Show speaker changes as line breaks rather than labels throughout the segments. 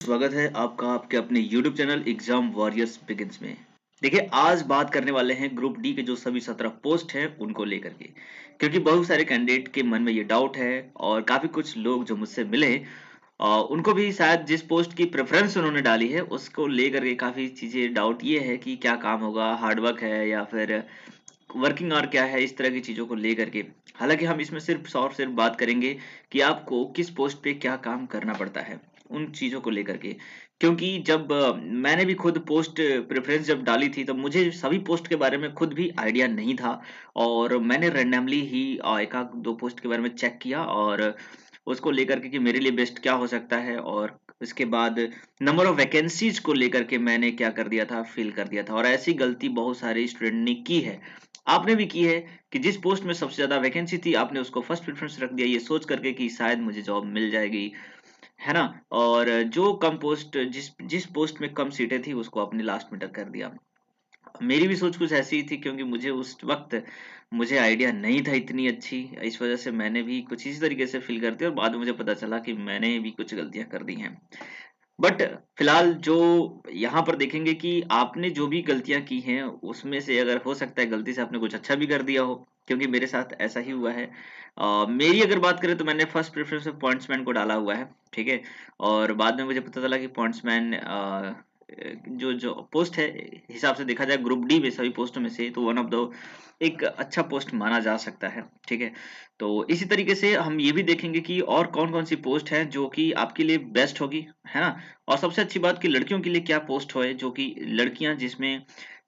स्वागत है आपका आपके अपने YouTube channel exam warriors begins में। देखिए, आज बात करने वाले हैं ग्रुप डी के जो सभी 17 पोस्ट हैं उनको लेकर के, क्योंकि बहुत सारे कैंडिडेट के मन में ये डाउट है और काफी कुछ लोग जो मुझसे मिले उनको भी शायद जिस पोस्ट की प्रेफरेंस उन्होंने डाली है उसको लेकर के काफी चीजें डाउट ये है कि क्या काम होगा, हार्डवर्क है या फिर वर्किंग आवर क्या है, इस तरह की चीज़ों को लेकर के। हालाँकि हम इसमें सिर्फ़ और सिर्फ़ बात करेंगे कि आपको किस पोस्ट पे क्या काम करना पड़ता है, उन चीज़ों को लेकर के। क्योंकि जब मैंने भी खुद पोस्ट प्रेफ़रेंस जब डाली थी, तब मुझे सभी पोस्ट के बारे में खुद भी आइडिया नहीं था और मैंने रैंडमली ही 1 आध 2 पोस्ट के बारे में चेक किया और उसको लेकर के कि मेरे लिए बेस्ट क्या हो सकता है और इसके बाद नंबर ऑफ वैकेंसीज़ को लेकर के मैंने क्या कर दिया था, फ़िल कर दिया था और ऐसी गलती बहुत सारे स्टूडेंट ने की है। आपने भी की है कि जिस पोस्ट में सबसे ज़्यादा वैकेंसी थी, आपने उसको फर्स्ट प्रेफ़रेंस रख दिया ये सोच करके कि शायद मुझे जॉब मिल जाएगी, है ना? और जो कम पोस्ट जिस जिस पोस्ट में कम सीटें थी, उसको आपने लास्ट में तक कर दिया। मेरी भी सोच कुछ ऐसी ही थी क्योंकि मुझे उस वक़्त मुझे आइडिया नहीं था इतनी अच्छी, इस वज़ह से मैंने भी कुछ इसी तरीके से फ़िल कर दिया और बाद में मुझे पता चला कि मैंने भी कुछ गलतियाँ कर दी हैं। बट फिलहाल जो यहाँ पर देखेंगे कि आपने जो भी गलतियाँ की हैं, उसमें से अगर हो सकता है गलती से आपने कुछ अच्छा भी कर दिया हो, क्योंकि मेरे साथ ऐसा ही हुआ है। मेरी अगर बात करें तो मैंने फर्स्ट प्रेफ़रेंस में पॉइंट्समैन को डाला हुआ है, ठीक है? और बाद में मुझे पता चला कि पॉइंट्समैन जो पोस्ट है हिसाब से देखा जाए ग्रुप डी में सभी पोस्टों में से तो वन ऑफ द एक अच्छा पोस्ट माना जा सकता है, ठीक है? तो इसी तरीके से हम ये भी देखेंगे कि और कौन-कौन सी पोस्ट है जो कि आपके लिए बेस्ट होगी, है ना? और सबसे अच्छी बात कि लड़कियों के लिए क्या पोस्ट है जो कि लड़कियां जिसमें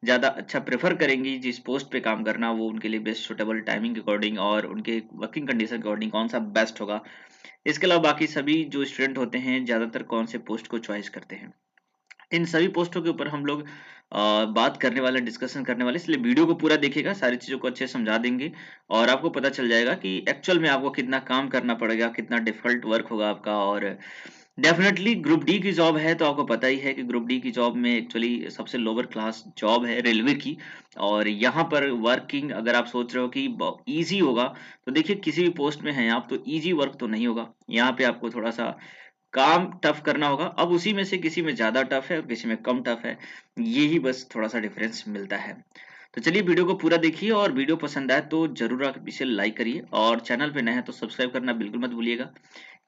ज़्यादा अच्छा प्रेफर करेंगी जिस पोस्ट पे काम करना वो उनके लिए बेस्ट सूटेबल टाइमिंग के अकॉर्डिंग और उनके वर्किंग कंडीशन के अकॉर्डिंग कौन सा बेस्ट होगा। इसके अलावा बाकी सभी जो स्टूडेंट होते हैं ज़्यादातर कौन से पोस्ट को चॉइस करते हैं। इन सभी पोस्टों के ऊपर हम लोग बात करने वाले, डिस्कशन करने वाले, इसलिए वीडियो को पूरा देखिएगा, सारी चीज़ों को अच्छे से समझा देंगे और आपको पता चल जाएगा कि एक्चुअल में आपको कितना काम करना पड़ेगा, कितना डिफ़िकल्ट वर्क होगा आपका और डेफ़िनेटली ग्रुप डी की जॉब है तो आपको पता ही है कि ग्रुप डी की जॉब में एक्चुअली सबसे लोअर क्लास जॉब है रेलवे की और यहाँ पर वर्किंग अगर आप सोच रहे हो कि ब ईज़ी होगा, तो देखिए किसी भी पोस्ट में हैं आप तो ईज़ी वर्क तो नहीं होगा। यहाँ पे आपको थोड़ा-सा काम टफ करना होगा। अब उसी में से किसी में ज़्यादा टफ है और किसी में कम टफ है। यही बस थोड़ा-सा डिफ़रेंस मिलता है। तो चलिए वीडियो को पूरा देखिए और वीडियो पसंद आए तो ज़रूर आप इसे लाइक करिए और चैनल पे नए हैं तो सब्सक्राइब करना बिल्कुल मत भूलिएगा,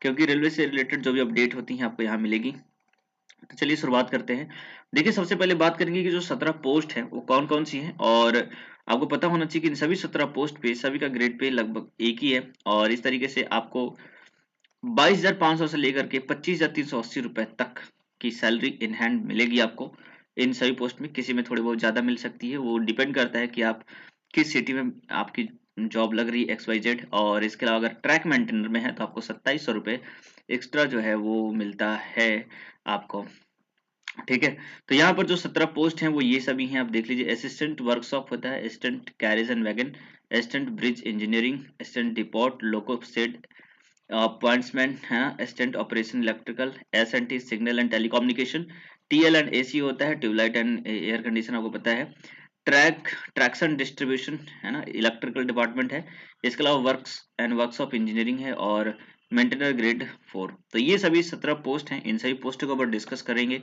क्योंकि रेलवे से रिलेटेड जो भी अपडेट होती हैं आपको यहाँ मिलेगी। तो चलिए शुरुआत करते हैं। देखिए सबसे पहले बात करेंगे कि जो 17 पोस्ट हैं वो कौन-कौन सी हैं और आपको पता होना चाहिए कि इन सभी 17 पोस्ट पे सभी का ग्रेड पे लगभग एक ही है और इस तरीके से आपको 22,500 से लेकर के 25,380 रुपए तक की सैलरी इन हैंड मिलेगी आपको। इन सभी पोस्ट में किसी में थोड़ी बहुत ज़्यादा मिल सकती है, वो डिपेंड करता है कि आप किस सिटी में आपकी जॉब लग रही है एक्स वाई जेड। और इसके अलावा अगर ट्रैक मेंटेनर में है तो आपको 2700 रुपए एक्स्ट्रा जो है वो मिलता है आपको, ठीक है? तो यहाँ पर जो 17 पोस्ट हैं वो ये सभी हैं, आप देख लीजिए। असिस्टेंट वर्कशॉप होता है, assistant carriage and wagon, assistant bridge engineering, assistant depot loco shed, pointsman है, assistant operation electrical, S&T signal and telecommunication, TL and AC होता है, ट्यूबलाइट एंड एयर कंडीशन आपको पता है, ट्रैक्शन डिस्ट्रीब्यूशन है ना, इलेक्ट्रिकल डिपार्टमेंट है। इसके अलावा वर्क्स एंड वर्कशॉप इंजीनियरिंग है और मेंटेनर ग्रेड 4। तो ये सभी 17 पोस्ट हैं, इन सभी पोस्टों के ऊपर डिस्कस करेंगे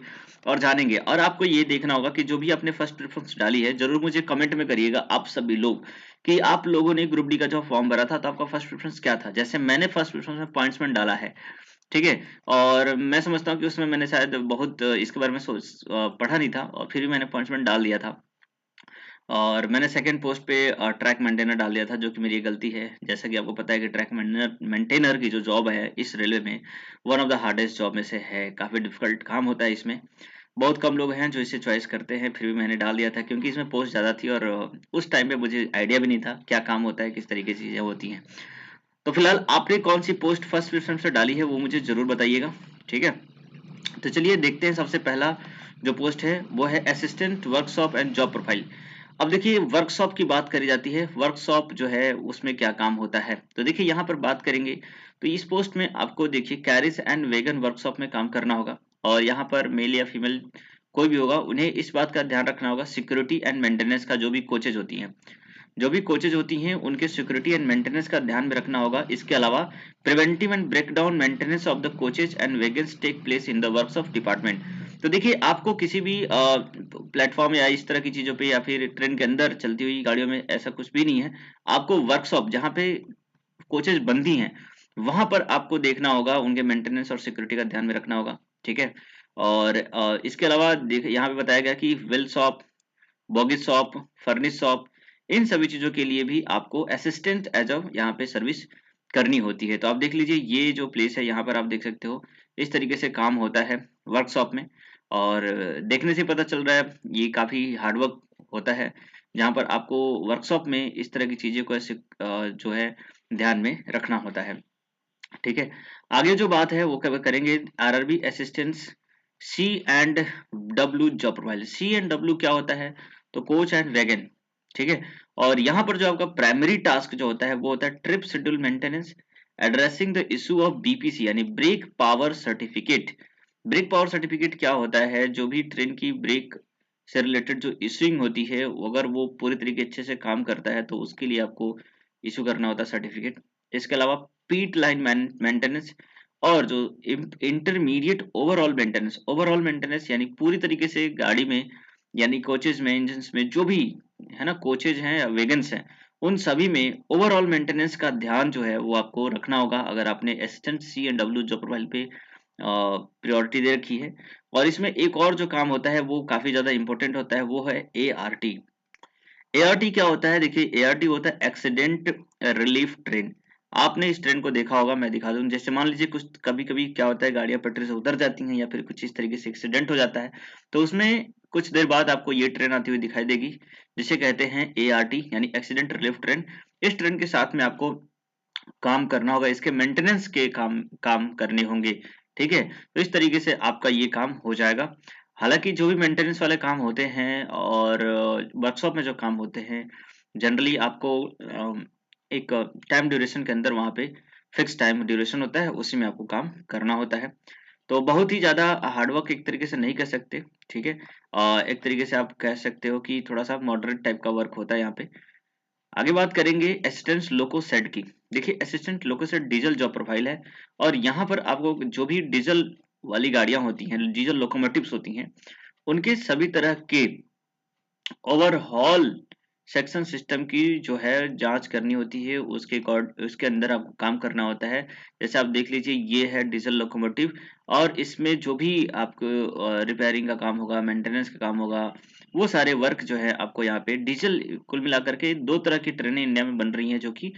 और जानेंगे। और आपको ये देखना होगा कि जो भी आपने फर्स्ट प्रेफरेंस डाली है जरूर मुझे कमेंट में करिएगा आप सभी लोग कि आप लोगों ने ग्रुप डी का जो फॉर्म भरा था तो आपका फर्स्ट प्रेफरेंस क्या था। जैसे मैंने फर्स्ट प्रेफरेंस में पॉइंट्समैन डाला है, ठीक है? और मैं समझता हूँ कि उसमें मैंने शायद बहुत इसके बारे में पढ़ा नहीं था और फिर भी मैंने पॉइंट्समैन डाल दिया था। और मैंने सेकंड पोस्ट पे ट्रैक मेंटेनर डाल दिया था, जो कि मेरी ये गलती है। जैसा कि आपको पता है कि ट्रैक मेंटेनर मेंटेनर की जो जॉब है इस रेलवे में one of the hardest job में से है, काफ़ी डिफिकल्ट काम होता है इसमें। बहुत कम लोग हैं जो इसे चॉइस करते हैं, फिर भी मैंने डाल दिया था क्योंकि इसमें पोस्ट ज़्यादा थी और उस टाइम पे मुझे आइडिया भी नहीं था क्या काम होता है, किस तरीके से चीज़ें होती हैं। तो फिलहाल आपने कौन सी पोस्ट फर्स्ट प्रेफरेंस से डाली है वो मुझे ज़रूर बताइएगा, ठीक है? तो चलिए देखते हैं। सबसे पहला जो पोस्ट है वो है assistant workshop and job profile. अब देखिए वर्कशॉप की बात करी जाती है, वर्कशॉप जो है उसमें क्या काम होता है। तो देखिए यहाँ पर बात करेंगे तो इस पोस्ट में आपको देखिए कैरिज एंड वेगन वर्कशॉप में काम करना होगा और यहाँ पर मेल या फीमेल कोई भी होगा, उन्हें इस बात का ध्यान रखना होगा सिक्योरिटी एंड मेंटेनेंस का जो भी कोचेज होती हैं जो भी कोचेज होती हैं उनके सिक्योरिटी एंड मेंटेनेंस का ध्यान में रखना होगा। इसके अलावा preventive and breakdown maintenance of the coaches and wagons take place in the works of department. तो देखिए आपको किसी भी प्लेटफॉर्म या इस तरह की चीजों पे या फिर ट्रेन के अंदर चलती हुई गाड़ियों में ऐसा कुछ भी नहीं है। आपको वर्कशॉप जहाँ पे कोचेज बनती हैं वहां पर आपको देखना होगा, उनके मेंटेनेंस और सिक्योरिटी का ध्यान में रखना होगा, ठीक है। और इसके अलावा देख यहाँ पे बताया गया कि wheel shop, bogie shop, furnish shop, इन सभी चीजों के लिए भी आपको असिस्टेंट एज अ यहाँ पे सर्विस करनी होती है। तो आप देख लीजिए ये जो प्लेस है यहाँ पर आप देख सकते हो इस तरीके से काम होता है वर्कशॉप में। और देखने से पता चल रहा है ये काफी हार्डवर्क होता है, जहाँ पर आपको वर्कशॉप में इस तरह की चीजें को ऐसे जो है ध्यान में रखना होता है, ठीक है। आगे जो बात है वो करेंगे RRB assistants C and W job profile. C and W क्या होता है? तो कोच एंड वैगन, ठीक है। और यहाँ पर जो आपका प्राइमरी टास्क जो होता है वो होता है trip schedule maintenance, addressing the issue of BPC यानी brake power certificate. Brake power certificate क्या होता है? जो भी ट्रेन की ब्रेक से रिलेटेड जो इशूइंग होती है, अगर वो पूरी तरीके अच्छे से काम करता है तो उसके लिए आपको इशू करना होता है सर्टिफिकेट। इसके अलावा पीट लाइन मेंटेनेंस और जो इंटरमीडिएट ओवरऑल मेंटेनेंस यानी पूरी तरीके से गाड़ी में यानी कोचेज में, इंजन में जो भी है ना कोचेज हैं या वेगन्स हैं, उन सभी में ओवरऑल मेंटेनेंस का ध्यान जो है वो आपको रखना होगा अगर आपने assistant C and W job profile पे प्रायोरिटी दे रखी है। और इसमें एक और जो काम होता है वो काफी ज्यादा इंपॉर्टेंट होता है, वो है एआरटी। एआरटी क्या होता है? देखिए एआरटी होता है एक्सीडेंट रिलीफ ट्रेन। आपने इस ट्रेन को देखा होगा, मैं दिखा दूं। जैसे मान लीजिए कुछ कभी कभी क्या होता है, गाड़ियां पटरी से उतर जाती हैं या फिर कुछ इस तरीके से एक्सीडेंट हो जाता है, तो उसमें कुछ देर बाद आपको ये ट्रेन आती हुई दिखाई देगी जिसे कहते हैं एआरटी यानी एक्सीडेंट रिलीफ ट्रेन। इस ट्रेन के साथ में आपको काम करना होगा, इसके मेंटेनेंस के काम काम करने होंगे, ठीक है। तो इस तरीके से आपका ये काम हो जाएगा। हालांकि जो भी मेंटेनेंस वाले काम होते हैं और वर्कशॉप में जो काम होते हैं जनरली आपको एक टाइम ड्यूरेशन के अंदर वहां पे फिक्स टाइम ड्यूरेशन होता है, उसी में आपको काम करना होता है। तो बहुत ही ज्यादा हार्डवर्क एक तरीके से नहीं कर सकते, ठीक है। एक तरीके से आप कह सकते हो कि थोड़ा सा मॉडरेट टाइप का वर्क होता है यहाँ पे। आगे बात करेंगे असिस्टेंट लोको सेट की। देखिए assistant loco set diesel job profile है और यहाँ पर आपको जो भी डीजल वाली गाड़ियां होती हैं, डीजल लोकोमोटिव्स होती हैं, उनके सभी तरह के ओवरऑल सेक्शन सिस्टम की जो है जांच करनी होती है, उसके अंदर आपको काम करना होता है। जैसे आप देख लीजिए ये है डीजल लोकोमोटिव और इसमें जो भी आपको रिपेयरिंग का काम होगा, मेंटेनेंस का काम होगा, वो सारे वर्क जो है आपको यहाँ पे डीजल, कुल मिलाकर के दो तरह की ट्रेनें इंडिया में बन रही हैं जो कि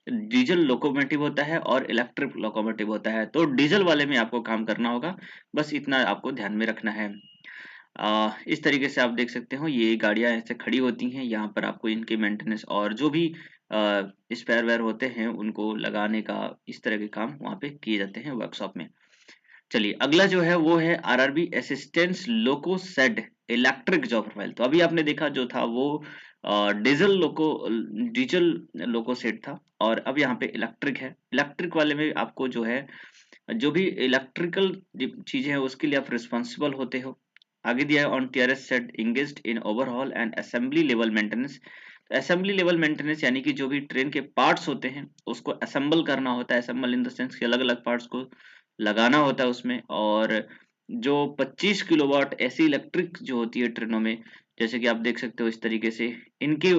डीजल लोकोमोटिव होता है और इलेक्ट्रिक लोकोमोटिव होता है। तो डीजल वाले में आपको काम करना होगा, बस इतना आपको ध्यान में रखना है। इस तरीके से आप देख सकते हो ये गाड़ियां ऐसे खड़ी होती हैं, यहाँ पर आपको इनके मेंटेनेंस और जो भी स्पेयर वेयर होते हैं उनको लगाने का इस तरह के काम वहाँ पे किए जाते हैं वर्कशॉप में। चलिए अगला जो है वो है आरआरबी असिस्टेंस लोको सेड इलेक्ट्रिक जॉब प्रोफाइल। तो अभी आपने देखा जो था वो डीजल लोको सेट था और अब यहाँ पे इलेक्ट्रिक है। इलेक्ट्रिक वाले में आपको जो है जो भी इलेक्ट्रिकल चीजें हैं उसके लिए आप रिस्पॉन्सिबल होते हो। आगे दिया है on TRS set engaged in overall and assembly level maintenance. तो असेंबली लेवल मेंटेनेंस यानी कि जो भी ट्रेन के पार्ट्स होते हैं उसको असेंबल करना होता है। असेंबल इन द सेंस कि अलग अलग पार्ट्स को लगाना होता है उसमें। और जो 25 किलोवाट ऐसी इलेक्ट्रिक जो होती है ट्रेनों में, जैसे कि आप देख सकते हो इस तरीके से, इनकी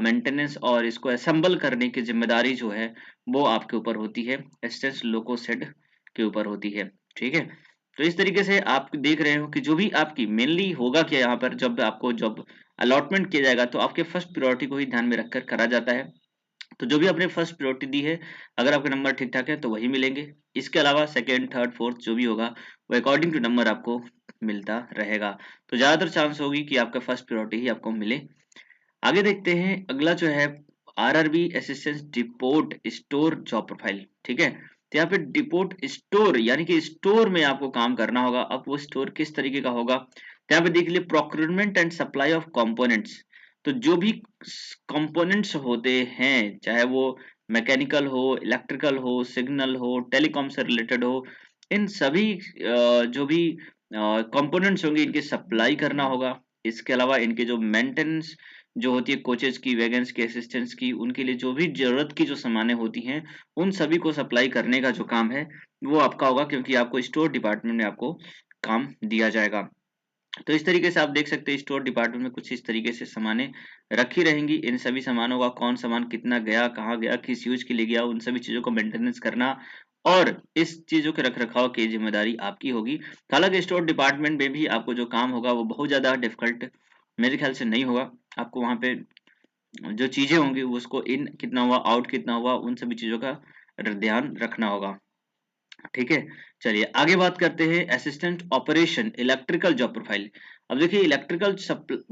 मेंटेनेंस और इसको असेंबल करने की जिम्मेदारी जो है वो आपके ऊपर होती है, एस्टेंस लोको सेड के ऊपर होती है, ठीक है। तो इस तरीके से आप देख रहे हो कि जो भी आपकी मेनली होगा क्या यहाँ पर, जब आपको जब अलॉटमेंट किया जाएगा तो आपके फर्स्ट प्रायोरिटी को ही ध्यान में रखकर करा जाता है। तो जो भी आपने फर्स्ट प्रायोरिटी दी है, अगर आपके नंबर ठीक ठाक है तो वही मिलेंगे। इसके अलावा सेकेंड थर्ड फोर्थ जो भी होगा वो अकॉर्डिंग टू नंबर आपको मिलता रहेगा। तो ज्यादातर चांस होगी कि आपका फर्स्ट प्रायोरिटी ही आपको मिले। आगे देखते हैं अगला जो है RRB assistant depot store job profile, ठीक है। तो यहाँ पे डिपोट स्टोर यानी कि स्टोर में आपको काम करना होगा। अब वो स्टोर किस तरीके का होगा, तो यहाँ पे देख लीजिए procurement and supply of components. तो जो भी कंपोनेंट्स होते हैं चाहे वो मैकेनिकल हो, इलेक्ट्रिकल हो, सिग्नल हो, टेलीकॉम से रिलेटेड हो, इन सभी जो भी कंपोनेंट्स होंगे इनकी सप्लाई करना होगा। इसके अलावा इनके जो मेंटेनेंस जो होती है कोचेज की, वैगन्स की, असिस्टेंट्स की, उनके लिए जो भी ज़रूरत की जो सामानें होती हैं, उन सभी को सप्लाई करने का जो काम है, वो आपका होगा, क्योंकि आपको स्टोर डिपार्टमेंट में आपको काम दिया जाएगा। तो इस तरीके से आप देख सकते हैं स्टोर डिपार्टमेंट में कुछ इस तरीके से सामानें रखी रहेंगी। इन सभी सामानों का कौन सामान कितना गया, कहाँ गया, किस यूज के लिए गया, उन सभी चीज़ों को मेंटेनेंस करना और इस चीज़ों के रख-रखाव की जिम्मेदारी आपकी होगी। हालाँकि स्टोर डिपार्टमेंट में भी आपको जो काम होगा वो बहुत ज़्यादा डिफ़िकल्ट मेरे ख़्याल से नहीं होगा। आपको वहाँ पे जो चीज़ें होंगी उसको इन कितना हुआ, आउट कितना हुआ, उन सभी चीज़ों का ध्यान रखना होगा। ठीक है, चलिए आगे बात करते हैं assistant operation electrical job profile. अब देखिए इलेक्ट्रिकल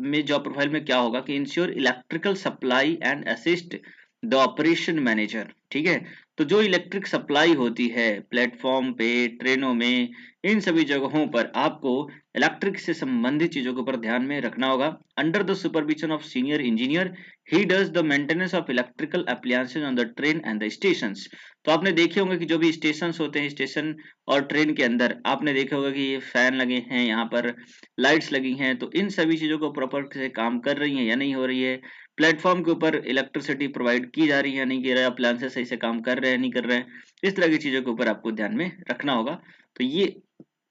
में जॉब प्रोफाइल में क्या होगा कि ensure electrical supply and assist the operation manager. ठीक है, तो जो इलेक्ट्रिक सप्लाई होती है प्लेटफॉर्म पे, ट्रेनों में, इन सभी जगहों पर आपको इलेक्ट्रिक से संबंधित चीजों के ऊपर ध्यान में रखना होगा। Under the supervision of senior engineer he does the maintenance of electrical appliances on the train and the stations. तो आपने देखे होंगे कि जो भी स्टेशन होते हैं, स्टेशन और ट्रेन के अंदर आपने देखा होगा कि ये फैन लगे हैं, यहाँ पर लाइट्स लगी हैं, तो इन सभी चीजों को प्रॉपर से काम कर रही है या नहीं हो रही है, प्लेटफॉर्म के ऊपर इलेक्ट्रिसिटी प्रोवाइड की जा रही है नहीं की रहा है, अप्लायंसेस सही से काम कर रहे हैं नहीं कर रहे हैं, इस तरह की चीजों के ऊपर आपको ध्यान में रखना होगा। तो ये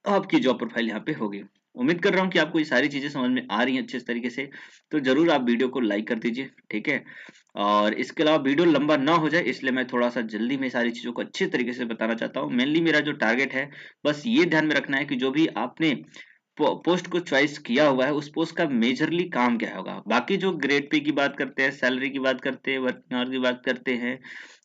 आपकी जॉब प्रोफाइल यहाँ पे होगी। उम्मीद कर रहा हूँ कि आपको ये सारी चीजें समझ में आ रही हैं अच्छे तरीके से। तो जरूर आप वीडियो को लाइक कर दीजिए, ठीक है। और इसके अलावा वीडियो लंबा ना हो जाए इसलिए मैं थोड़ा सा जल्दी में सारी चीजों को अच्छे तरीके से बताना चाहता हूँ। मेनली मेरा जो टारगेट है, बस ये ध्यान में रखना है कि जो भी आपने पोस्ट को चॉइस किया हुआ है उस पोस्ट का मेजरली काम क्या होगा। बाकी जो ग्रेड पे की बात करते हैं, सैलरी की बात करते हैं, वर्किंग आवर की बात करते हैं,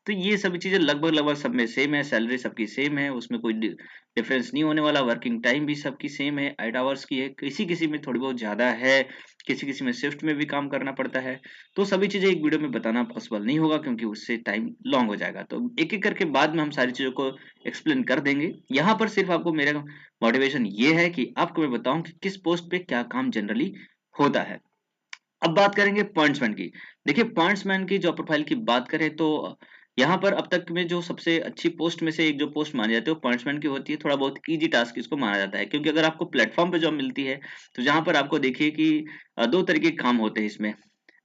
तो ये सभी चीजें लगभग लगभग सब में सेम है। सैलरी सबकी सेम है, उसमें कोई डिफरेंस नहीं होने वाला। वर्किंग टाइम भी सबकी सेम है, 8 आवर्स की है। किसी किसी में थोड़ी बहुत ज्यादा है, किसी किसी में शिफ्ट में भी काम करना पड़ता है। तो सभी चीजें एक वीडियो में बताना पॉसिबल नहीं होगा क्योंकि उससे टाइम लॉन्ग हो जाएगा। तो एक एक करके बाद में हम सारी चीजों को एक्सप्लेन कर देंगे। यहाँ पर सिर्फ आपको मेरा मोटिवेशन ये है कि आपको मैं बताऊं कि किस पोस्ट पे क्या काम जनरली होता है। अब बात करेंगे पॉइंट्समैन की। देखिए पॉइंट्समैन की जॉब प्रोफाइल की बात करें तो यहाँ पर अब तक में जो सबसे अच्छी पोस्ट में से एक जो पोस्ट मानी जाती है वो पॉइंट्समैन की होती है। थोड़ा बहुत इजी टास्क इसको माना जाता है क्योंकि अगर आपको प्लेटफॉर्म पे जॉब मिलती है तो जहाँ पर आपको देखिए कि दो तरीके के काम होते हैं इसमें।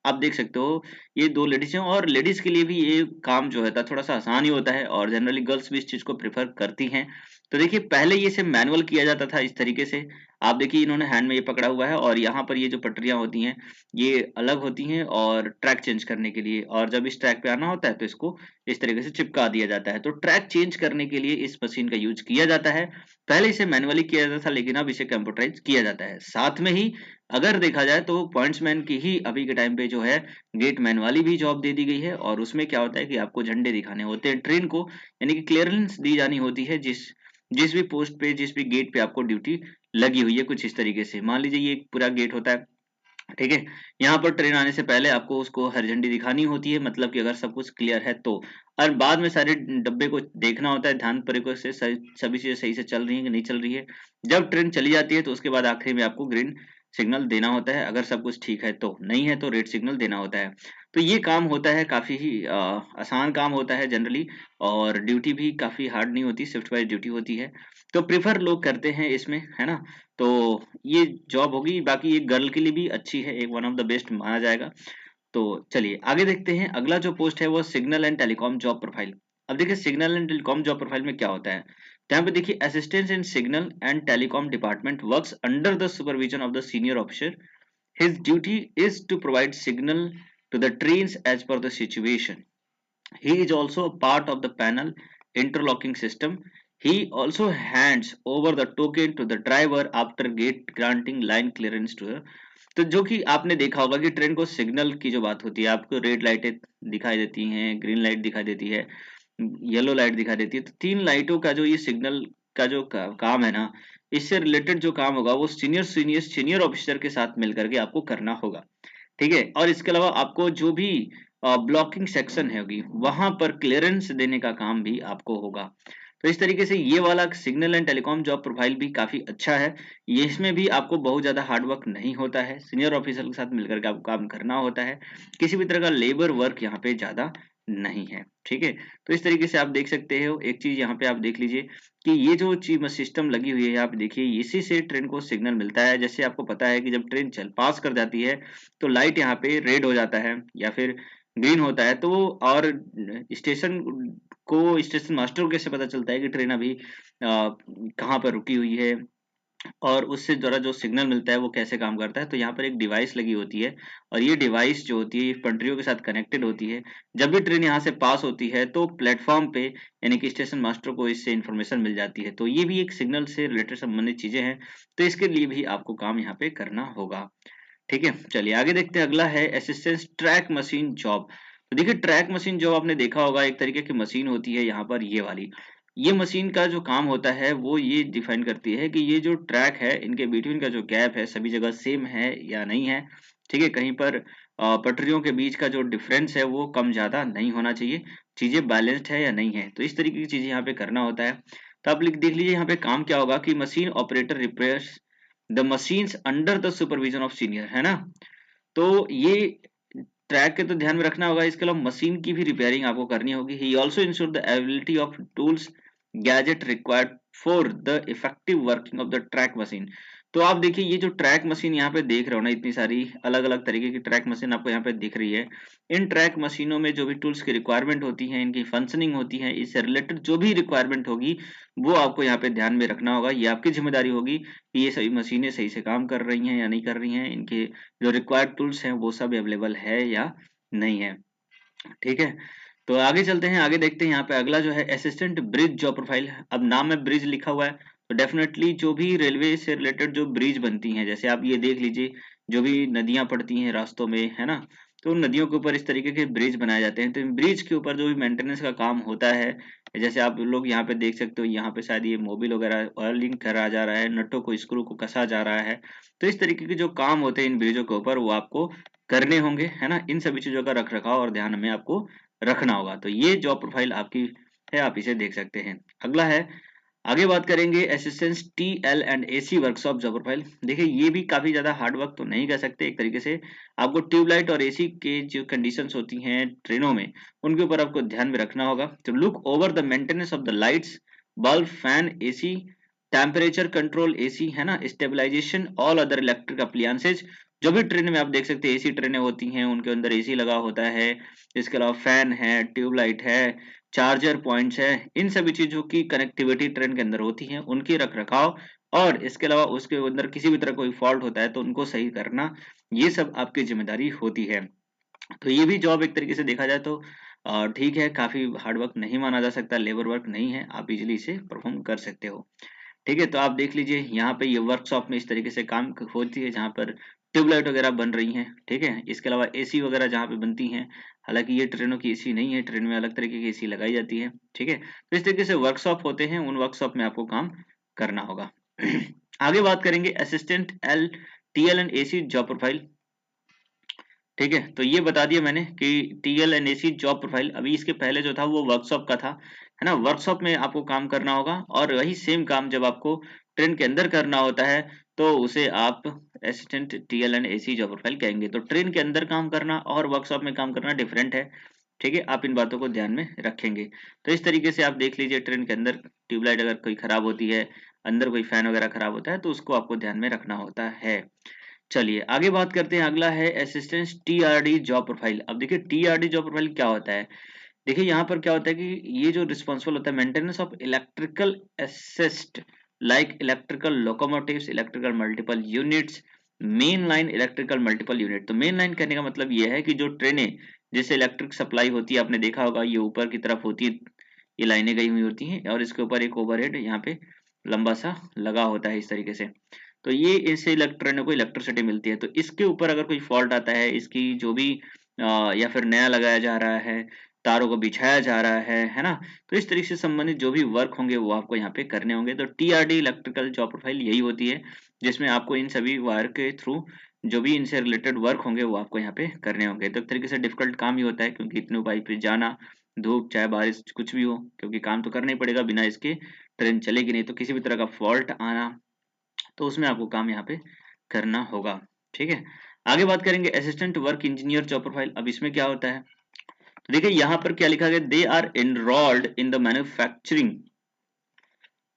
आप देख सकते हो ये दो लेडीज हैं और लेडीज के लिए भी ये काम जो है थोड़ा सा आसान ही होता है और जनरली गर्ल्स भी इस चीज को प्रेफर करती हैं। तो देखिए पहले ये सिर्फ मैनुअल किया जाता था इस तरीके से। आप देखिए इन्होंने हैंड में ये पकड़ा हुआ है और यहाँ पर ये जो पटरियां होती हैं ये अलग होती हैं और ट्रैक चेंज करने के लिए, और जब इस ट्रैक पे आना होता है तो इसको इस तरीके से चिपका दिया जाता है। तो ट्रैक चेंज करने के लिए इस मशीन का यूज किया जाता है। पहले इसे मैनुअली किया जाता था लेकिन अब इसे कंप्यूटराइज किया जाता है। साथ में ही अगर देखा जाए तो पॉइंट्समैन की ही अभी के टाइम पे जो है गेट मैन वाली भी जॉब दे दी गई है और उसमें क्या होता है कि आपको झंडे दिखाने होते हैं ट्रेन को, यानी कि क्लियरेंस दी जानी होती है जिस जिस भी पोस्ट पे, जिस भी गेट पे आपको ड्यूटी लगी हुई है। कुछ इस तरीके से मान लीजिए ये एक पूरा गेट होता है, ठीक है। यहाँ पर ट्रेन आने से पहले आपको उसको हरी झंडी दिखानी होती है, मतलब कि अगर सब कुछ क्लियर है तो। और बाद में सारे डब्बे को देखना होता है ध्यान तरीके से सभी चीजें सही से चल रही है कि नहीं चल रही है। जब ट्रेन चली जाती है तो उसके बाद आखिरी में आपको ग्रीन सिग्नल देना होता है, अगर सब कुछ ठीक है तो, नहीं है तो रेड सिग्नल देना होता है। तो ये काम होता है काफी ही आसान काम होता है जनरली, और ड्यूटी भी काफी हार्ड नहीं होती, शिफ्ट वाइज ड्यूटी होती है। तो प्रेफर लोग करते हैं इसमें, है ना। तो ये जॉब होगी, बाकी ये गर्ल के लिए भी अच्छी है, एक वन ऑफ द बेस्ट माना जाएगा। तो चलिए आगे देखते हैं। अगला जो पोस्ट है वो signal and telecom job profile. अब देखिए signal and telecom job profile में क्या होता है। तो यहाँ पे देखिए assistant in signal and telecom department works under the supervision of the senior officer. His duty is to provide signal to the trains as per the situation. He is also a part of the panel interlocking system. He also hands over the token to the driver after gate granting line clearance to the। तो जो कि आपने देखा होगा कि train को signal की जो बात होती है, आपको रेड लाइटें दिखाई देती हैं, ग्रीन लाइट दिखाई देती है, येलो लाइट दिखाई देती है। तो तीन लाइटों का जो ये सिग्नल का जो काम है ना, इससे रिलेटेड जो काम होगा वो सीनियर ऑफिसर के साथ मिलकर के आपको करना होगा, ठीक है। और इसके अलावा आपको जो भी ब्लॉकिंग सेक्शन है होगी वहां पर क्लियरेंस देने का काम भी आपको होगा। तो इस तरीके से ये वाला signal and telecom job profile भी काफी अच्छा है। ये इसमें भी आपको बहुत ज्यादा हार्ड वर्क नहीं होता है, सीनियर ऑफिसर के साथ मिलकर के आपको काम करना होता है। किसी भी तरह का लेबर वर्क यहाँ पे ज्यादा नहीं है। ठीक है, तो इस तरीके से आप देख सकते हो। एक चीज यहाँ पे आप देख लीजिए कि ये जो चीज सिस्टम लगी हुई है, आप देखिए इसी से ट्रेन को सिग्नल मिलता है। जैसे आपको पता है कि जब ट्रेन चल पास कर जाती है तो लाइट यहाँ पे रेड हो जाता है या फिर ग्रीन होता है, तो और स्टेशन को स्टेशन मास्टर को कैसे पता चलता है कि ट्रेन अभी कहाँ पर रुकी हुई है, और उससे द्वारा जो सिग्नल मिलता है वो कैसे काम करता है। तो यहाँ पर एक डिवाइस लगी होती है, और ये डिवाइस जो होती है ये पटरियों के साथ कनेक्टेड होती है। जब भी ट्रेन यहाँ से पास होती है तो प्लेटफॉर्म पे यानी कि स्टेशन मास्टर को इससे इन्फॉर्मेशन मिल जाती है। तो ये भी एक सिग्नल से रिलेटेड संबंधित चीजें हैं, तो इसके लिए भी आपको काम यहाँ पे करना होगा। ठीक है, चलिए आगे देखते हैं। अगला है असिस्टेंस ट्रैक मशीन जॉब। तो देखिए ट्रैक मशीन जॉब आपने देखा होगा, एक तरीके की मशीन होती है यहाँ पर ये वाली। ये मशीन का जो काम होता है वो ये डिफाइन करती है कि ये जो ट्रैक है इनके बिटवीन का जो गैप है सभी जगह सेम है या नहीं है। ठीक है, कहीं पर पटरियों के बीच का जो डिफरेंस है वो कम ज्यादा नहीं होना चाहिए, चीजें बैलेंस्ड है या नहीं है। तो इस तरीके की चीजें यहाँ पे करना होता है। तो आप देख लीजिए यहाँ पे काम क्या होगा कि machine operator repairs the machines under the supervision of senior, है ना। तो ये ट्रैक के तो ध्यान में रखना होगा, इसके अलावा मशीन की भी रिपेयरिंग आपको करनी होगी। He also ensure the availability of tools gadget required for the effective working of the track machine. तो आप देखिए ये जो ट्रैक मशीन यहाँ पे देख रहे हो ना, इतनी सारी अलग अलग तरीके की ट्रैक मशीन आपको यहाँ पे दिख रही है। इन ट्रैक मशीनों में जो भी टूल्स की रिक्वायरमेंट होती है, इनकी फंक्शनिंग होती है, इससे रिलेटेड जो भी रिक्वायरमेंट होगी वो आपको यहाँ पे ध्यान में रखना होगा। ये आपकी जिम्मेदारी होगी कि ये सभी मशीनें सही से काम कर रही हैं या नहीं कर रही हैं, इनके जो रिक्वायर्ड टूल्स हैं वो सब अवेलेबल है या नहीं है। ठीक है, तो आगे चलते हैं, आगे देखते हैं। यहाँ पे अगला जो है असिस्टेंट ब्रिज जॉब प्रोफाइल। अब नाम में ब्रिज लिखा हुआ है तो डेफिनेटली जो भी रेलवे से रिलेटेड जो ब्रिज बनती हैं, जैसे आप ये देख लीजिए जो भी नदियां पड़ती हैं रास्तों में, है ना, तो उन नदियों के ऊपर इस तरीके के ब्रिज बनाए जाते हैं। तो इन ब्रिज के ऊपर जो भी मेंटेनेंस का काम होता है, जैसे आप लोग यहाँ पे देख सकते हो, यहाँ पे शायद ये मोबिल वगैरह ऑयलिंग करा जा रहा है, नटों को स्क्रू को कसा जा रहा है। तो इस तरीके के जो काम होते हैं इन ब्रिजों के ऊपर वो आपको करने होंगे, है ना। इन सभी चीजों का रख रखाव और ध्यान में आपको रखना होगा। तो ये जॉब प्रोफाइल आपकी है, आप इसे देख सकते हैं। अगला है, आगे बात करेंगे assistance TL and AC workshop job profile. देखिए ये भी काफी ज्यादा हार्ड वर्क तो नहीं कह सकते, एक तरीके से आपको ट्यूबलाइट और एसी के जो कंडीशंस होती हैं ट्रेनों में उनके ऊपर आपको ध्यान में रखना होगा। तो look over the maintenance of the lights, bulb, fan, AC, temperature control AC, है ना, stabilization, all other electric appliances. जो भी ट्रेन में आप देख सकते हैं एसी ट्रेनें होती हैं उनके अंदर एसी लगा होता है। इसके अलावा फैन है, ट्यूबलाइट है, चार्जर पॉइंट्स है, इन सभी चीजों की कनेक्टिविटी ट्रेन के अंदर होती है, उनकी रख रखाव, और इसके अलावा उसके अंदर किसी भी तरह कोई फॉल्ट होता है तो उनको सही करना, ये सब आपकी जिम्मेदारी होती है। तो ये भी जॉब एक तरीके से देखा जाए तो ठीक है, काफी हार्ड वर्क नहीं माना जा सकता, लेबर वर्क नहीं है, आप इजिली इसे परफॉर्म कर सकते हो। ठीक है, तो आप देख लीजिए यहाँ पे ये वर्कशॉप में इस तरीके से काम होती है जहाँ पर ट्यूबलाइट वगैरह बन रही हैं। ठीक है, इसके अलावा एसी वगैरह जहाँ पे बनती हैं, हालांकि ये ट्रेनों की एसी नहीं है, ट्रेन में अलग तरीके की एसी लगाई जाती है। ठीक है, तो इस तरीके से वर्कशॉप होते हैं, उन वर्कशॉप में आपको काम करना होगा। आगे बात करेंगे assistant L TL and AC job profile. ठीक है, तो ये बता दिया मैंने कि TL and AC job profile. अभी इसके पहले जो था वो वर्कशॉप का था, है ना। वर्कशॉप में आपको काम करना होगा, और वही सेम काम जब आपको ट्रेन के अंदर करना होता है तो उसे आप assistant TL and AC job profile कहेंगे। तो ट्रेन के अंदर काम करना और वर्कशॉप में काम करना डिफरेंट है। ठीक है, आप इन बातों को ध्यान में रखेंगे। तो इस तरीके से आप देख लीजिए ट्रेन के अंदर ट्यूबलाइट अगर कोई खराब होती है, अंदर कोई फैन वगैरह खराब होता है तो उसको आपको ध्यान में रखना होता है। चलिए आगे बात करते हैं। अगला है असिस्टेंट टीआरडी जॉब प्रोफाइल। अब देखिए टीआरडी जॉब प्रोफाइल क्या होता है। देखिए यहाँ पर क्या होता है कि ये जो रिस्पॉन्सिबल होता है maintenance of electrical assist like electrical locomotives, electrical multiple units, main line electrical multiple unit. तो मेन लाइन कहने का मतलब ये है कि जो ट्रेनें जैसे इलेक्ट्रिक सप्लाई होती है, आपने देखा होगा ये ऊपर की तरफ होती है, ये लाइनें गई हुई होती हैं और इसके ऊपर एक ओवरहेड यहाँ पे लंबा सा लगा होता है इस तरीके से। तो ये इससे इलेक्ट्रॉनों को इलेक्ट्रिसिटी मिलती है। तो इसके ऊपर अगर कोई फॉल्ट आता है, इसकी जो भी या फिर नया लगाया जा रहा है, तारों को बिछाया जा रहा है ना, तो इस तरीके से संबंधित जो भी वर्क होंगे वो आपको यहाँ पे करने होंगे। तो टीआरडी इलेक्ट्रिकल जॉब प्रोफाइल यही होती है जिसमें आपको इन सभी वायर के थ्रू जो भी इनसे रिलेटेड वर्क होंगे वो आपको यहाँ पे करने होंगे। तो एक तरीके से डिफिकल्ट काम ही होता है, क्योंकि इतने ऊंचाई पे जाना, धूप चाहे बारिश कुछ भी हो, क्योंकि काम तो करना ही पड़ेगा, बिना इसके ट्रेन चलेगी नहीं। तो किसी भी तरह का फॉल्ट आना, तो उसमें आपको काम यहाँ पे करना होगा। ठीक है, आगे बात करेंगे assistant work engineer job profile. अब इसमें क्या होता है, तो देखिए यहाँ पर क्या लिखा गया, they are enrolled in the manufacturing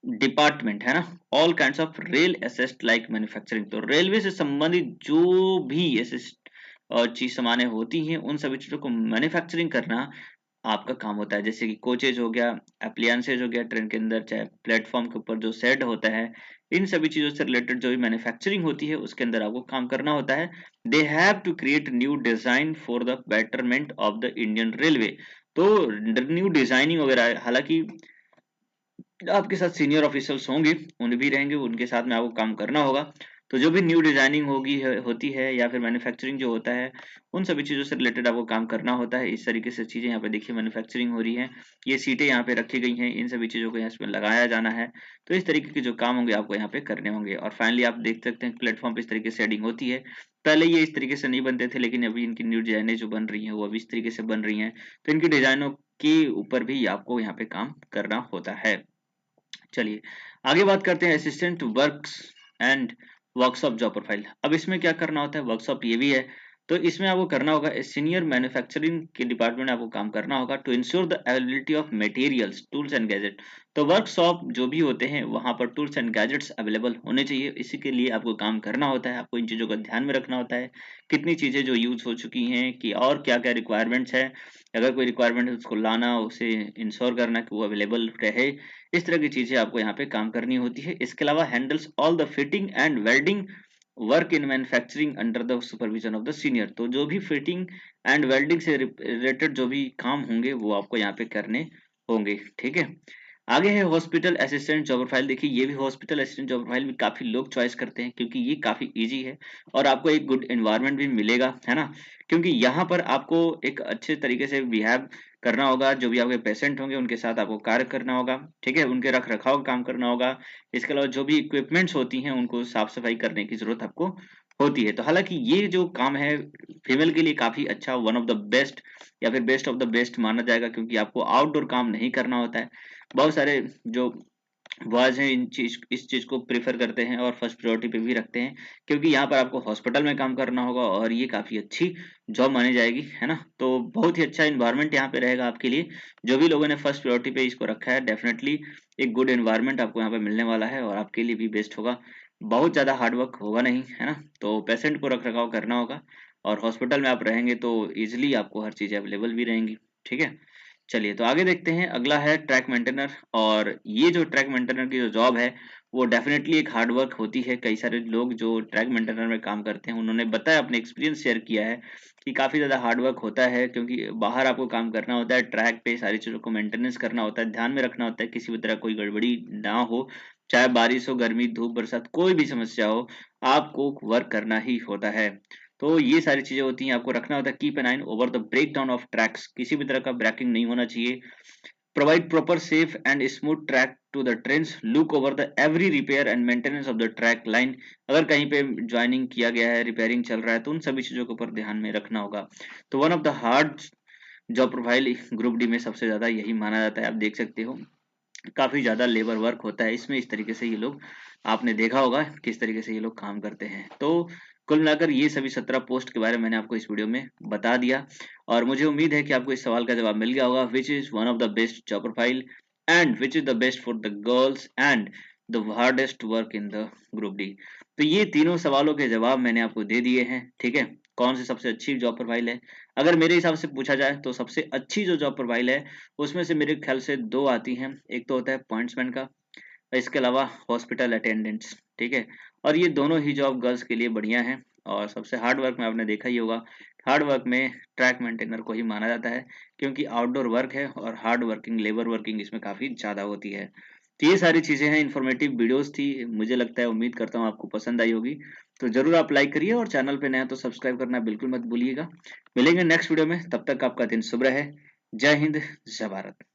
department, है ना, all kinds of rail assist like manufacturing. तो रेलवे से संबंधित जो भी असिस्ट और चीज सामानें होती हैं उन सभी चीजों को मैन्युफैक्चरिंग करना आपका काम होता है। जैसे कि कोचेज हो गया, एप्लियंसेज हो गया ट्रेन के अंदर, चाहे प्लेटफॉर्म के ऊपर जो सेट होता है, इन सभी चीजों से रिलेटेड जो भी मैन्युफैक्चरिंग होती है उसके अंदर आपको काम करना होता है। They have to create new design for the betterment of the Indian railway. तो न्यू डिजाइनिंग वगैरह, हालांकि आपके साथ सीनियर ऑफिसर्स होंगे, उन भी रहेंगे, उनके साथ में आपको काम करना होगा। तो जो भी न्यू डिजाइनिंग होती है या फिर मैन्युफैक्चरिंग जो होता है, उन सभी चीजों से रिलेटेड आपको काम करना होता है। इस तरीके से चीजें यहाँ पे देखिए मैन्युफैक्चरिंग हो रही है, ये सीटें यहाँ पे रखी गई हैं, इन सभी चीजों को यहाँ इसमें लगाया जाना है। तो इस तरीके के जो काम होंगे आपको यहाँ पे करने होंगे। और फाइनली आप देख सकते हैं प्लेटफॉर्म पे इस तरीके से शेडिंग होती है। पहले ये इस तरीके से नहीं बनते थे, लेकिन अभी इनकी न्यू डिजाइने जो बन रही है वो अभी इस तरीके से बन रही है। तो इनकी डिजाइनों के ऊपर भी आपको यहाँ पे काम करना होता है। चलिए आगे बात करते हैं assistant works and workshop job profile. अब इसमें क्या करना होता है, वर्कशॉप ये भी है। तो इसमें आपको करना होगा सीनियर मैन्युफैक्चरिंग के डिपार्टमेंट में आपको काम करना होगा to ensure the availability of materials tools and gadget. तो वर्कशॉप जो भी होते हैं वहां पर टूल्स एंड गैजेट्स अवेलेबल होने चाहिए, इसी के लिए आपको काम करना होता है। आपको इन चीजों का ध्यान में रखना होता है, कितनी चीजें जो यूज हो चुकी हैं कि और क्या क्या रिक्वायरमेंट्स है, अगर कोई रिक्वायरमेंट है उसको लाना, उसे इंश्योर करना कि वो अवेलेबल रहे। इस तरह की चीजें आपको यहाँ पे काम करनी होती है। इसके अलावा handles all the fitting and welding work in manufacturing under the supervision of the senior. तो जो भी फिटिंग एंड वेल्डिंग से रिलेटेड जो भी काम होंगे वो आपको यहाँ पे करने होंगे, ठीक है। आगे है हॉस्पिटल असिस्टेंट जॉब प्रोफाइल। देखिए ये भी हॉस्पिटल असिस्टेंट जॉब प्रोफाइल भी काफी लोग चॉइस करते हैं, क्योंकि ये काफी इजी है और आपको एक गुड एनवायरनमेंट भी मिलेगा, है ना। क्योंकि यहाँ पर आपको एक अच्छे तरीके से बिहेव करना होगा, जो भी आपके पेशेंट होंगे उनके साथ आपको कार्य करना होगा, ठीक है, उनके रख रखाव का काम करना होगा। इसके अलावा जो भी इक्विपमेंट्स होती हैं उनको साफ सफाई करने की जरूरत आपको होती है। तो हालांकि ये जो काम है फीमेल के लिए काफी अच्छा, वन ऑफ द बेस्ट या फिर बेस्ट ऑफ द बेस्ट माना जाएगा, क्योंकि आपको आउटडोर काम नहीं करना होता है। बहुत सारे जो बॉयज हैं इस चीज को प्रेफर करते हैं और फर्स्ट प्रायोरिटी पे भी रखते हैं, क्योंकि यहाँ पर आपको हॉस्पिटल में काम करना होगा और ये काफी अच्छी जॉब मानी जाएगी, है ना। तो बहुत ही अच्छा इन्वायरमेंट यहाँ पे रहेगा आपके लिए। जो भी लोगों ने फर्स्ट प्रायोरिटी पे इसको रखा है, डेफिनेटली एक गुड एनवायरनमेंट आपको यहाँ पे मिलने वाला है और आपके लिए भी बेस्ट होगा। बहुत ज्यादा हार्डवर्क होगा नहीं, है ना। तो पेशेंट को रख रखाव करना होगा और हॉस्पिटल में आप रहेंगे तो इजिली आपको हर चीज अवेलेबल भी रहेंगी, ठीक है। चलिए तो आगे देखते हैं, अगला है ट्रैक मेंटेनर। और ये जो ट्रैक मेंटेनर की जो जॉब है वो डेफिनेटली एक हार्ड वर्क होती है। कई सारे लोग जो ट्रैक मेंटेनर में काम करते हैं उन्होंने बताया, अपने एक्सपीरियंस शेयर किया है कि काफी ज्यादा हार्ड वर्क होता है, क्योंकि बाहर आपको काम करना होता है, ट्रैक पे सारी चीजों को मेंटेनेंस करना होता है, ध्यान में रखना होता है किसी भी तरह कोई गड़बड़ी ना हो, चाहे बारिश हो, गर्मी, धूप, बरसात, कोई भी समस्या हो, आपको वर्क करना ही होता है। तो ये सारी चीजें होती हैं, आपको रखना होता है keep an eye over the breakdown of tracks, किसी भी तरह का ब्रेकिंग नहीं होना चाहिए। Provide proper safe and smooth track to the trains, look over the every repair and maintenance of the track line. अगर कहीं पे ज्वाइनिंग किया गया है, रिपेयरिंग चल रहा है, तो उन सभी चीजों के ऊपर ध्यान में रखना होगा। तो one of the hard job profile group D में सबसे ज्यादा यही माना जाता है। आप देख सकते हो काफी ज्यादा लेबर वर्क होता है इसमें। इस तरीके से ये लोग, आपने देखा होगा किस तरीके से ये लोग काम करते हैं। तो कुल मिलाकर ये सभी 17 पोस्ट के बारे में मैंने आपको इस वीडियो में बता दिया और मुझे उम्मीद है कि आपको इस सवाल का जवाब मिल गया होगा, which is one of the best job profile and which is the best for the girls and the hardest work in the group D. तो ये तीनों सवालों के जवाब मैंने आपको दे दिए हैं, ठीक है। कौन सी सबसे अच्छी जॉब प्रोफाइल है, अगर मेरे हिसाब से पूछा जाए तो सबसे अच्छी जो जॉब प्रोफाइल है उसमें से मेरे ख्याल से दो आती हैं। एक तो होता है पॉइंट्समैन का, इसके अलावा हॉस्पिटल अटेंडेंट्स, ठीक है। और ये दोनों ही जॉब गर्ल्स के लिए बढ़िया है। और सबसे हार्ड वर्क में आपने देखा ही होगा, हार्ड वर्क में ट्रैक मेंटेनर को ही माना जाता है, क्योंकि आउटडोर वर्क है और हार्ड वर्किंग लेबर वर्किंग इसमें काफी ज्यादा होती है। तो ये सारी चीजें हैं, इन्फॉर्मेटिव वीडियोस थी, मुझे लगता है, उम्मीद करता हूँ आपको पसंद आई होगी। तो जरूर आप लाइक करिए और चैनल पे नया तो सब्सक्राइब करना बिल्कुल मत भूलिएगा। मिलेंगे नेक्स्ट वीडियो में, तब तक आपका दिन शुभ रहे। जय हिंद, जय भारत।